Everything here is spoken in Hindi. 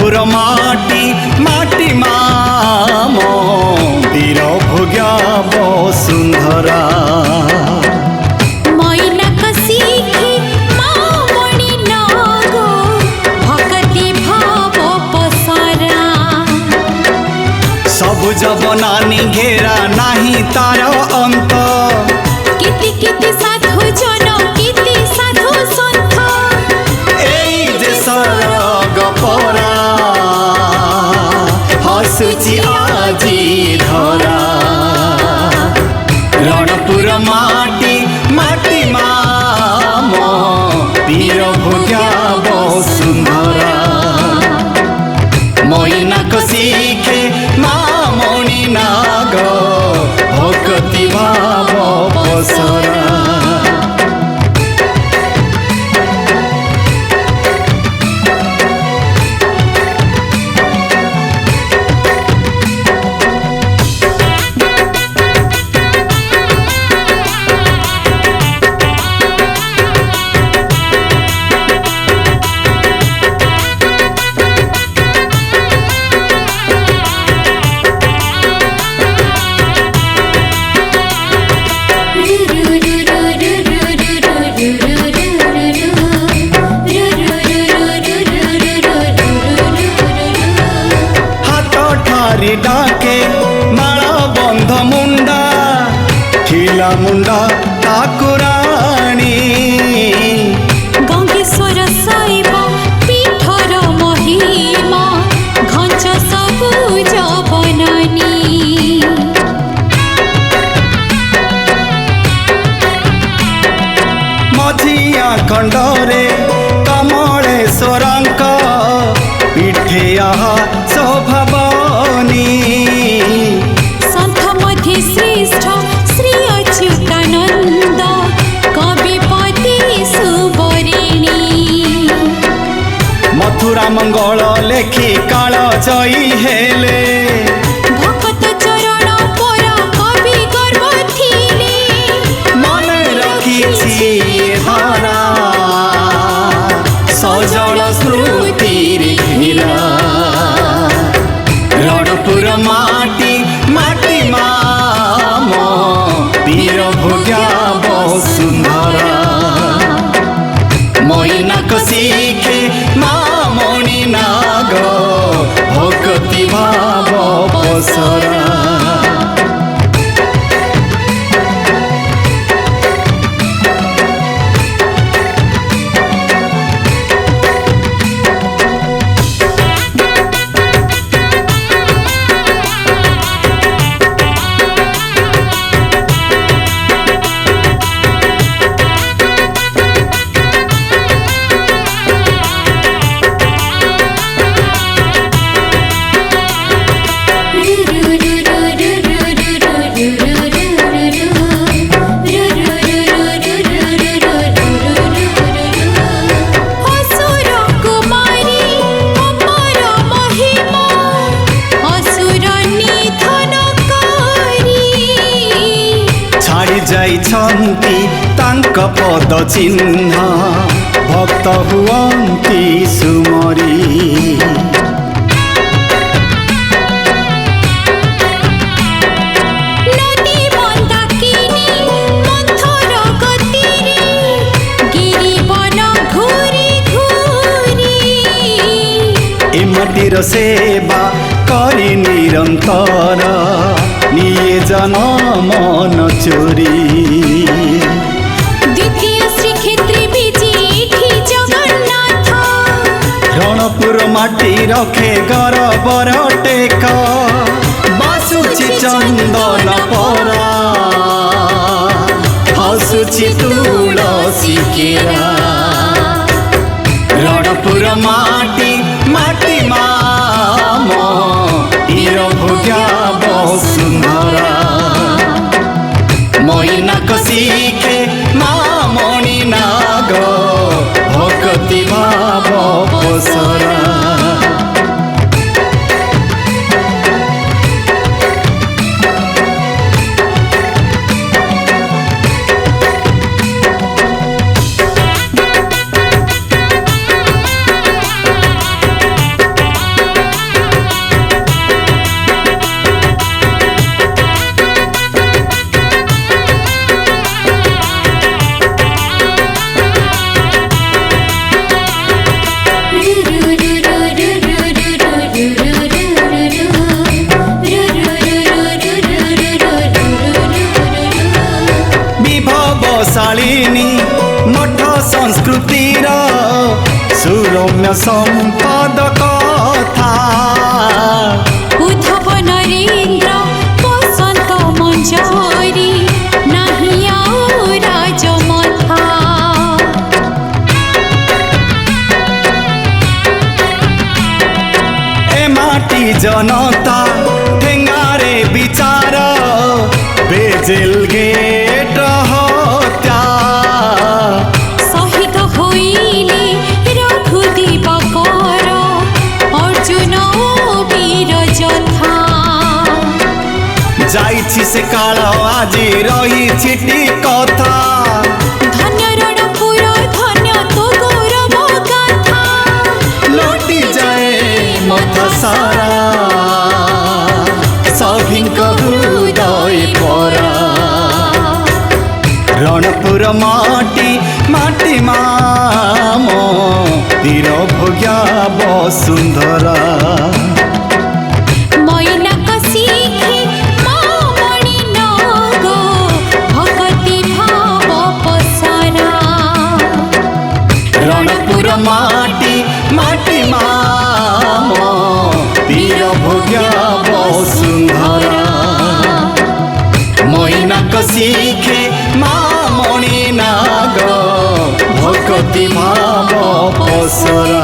रणपुर माटी माटी माम वीर भोग्या वसुंधरा सबुज बनानी घेरा नाही तार अंत किति किति साधु जन किति साधु संत एई देशर गपरा हसुची आजी धरा रणपुर माटी माटी माम वीर भोग्या वसुंधरा मैनाक शिखे मामणि नाग भक्ति भाव पसरा डाके माला बंध मुंडा खिला मुंडा ठाकुराणी गंगेश्वर शैव पीठर महिमा घंच सबुज बननी मझिया खंडरे कमलेश्वरंक पीठे आहा शोभावनी संत मध्य श्रेष्ठ श्री अच्युतानंद कविपति सुबरिणी मथुरा मंगल लेखी काल जयी हेले भक्त चरण पर कवि गर्व थिले मन रखिछि धारा सजल स्मृतिर घेरा रणपुर माटी माटी माम वीर भोग्या वसुंधरा मैनाक शिखे मामणि नाग भक्ति भाव पसरा जाइछन्ति तांक पद चिन्ह भक्त हुअन्ति सुमरी नदी मंदाकिनी मंथर गतिरे गिरिवन घूरी घूरी एमतिर सेवा करी निरंतर निये जन मन चोरी द्वितीय श्रीक्षेत्री विजेठी जगन्नाथ रणपुर माटी रखे गरबर टेक बासुची चंदन परा हसुची तुलसी केरा रणपुर माटी माटी माम वीर भोग्या वसुंधरा मैनाक शिखे मामणि नाग भक्ति भाव पसरा सुरम्य संपद कथा उद्धव नरेन्द्र बसंत मंजरी नाही आउ राजमथा ए माटी जनता ठेंगारे विचार बेजेल गेट हत्या शहीद होइले रघुदीपकर अर्जुन वीर जोधा जाइछि से काल आजी रही छिटी कथा धन्य रणपुर धन्य तो गौरव गाथा लौटी जाए मत सारा सभिंक हृदय परा रणपुर माटी माटी माम तीर भोग्या वसुंधरा मैना कसिखे मामणि नग भगति भाव पसरा रणपुर माटी माटी माम तीर भोग्या वसुंधरा मैना कसिखे मामणि नाग भगति भाव पसरा।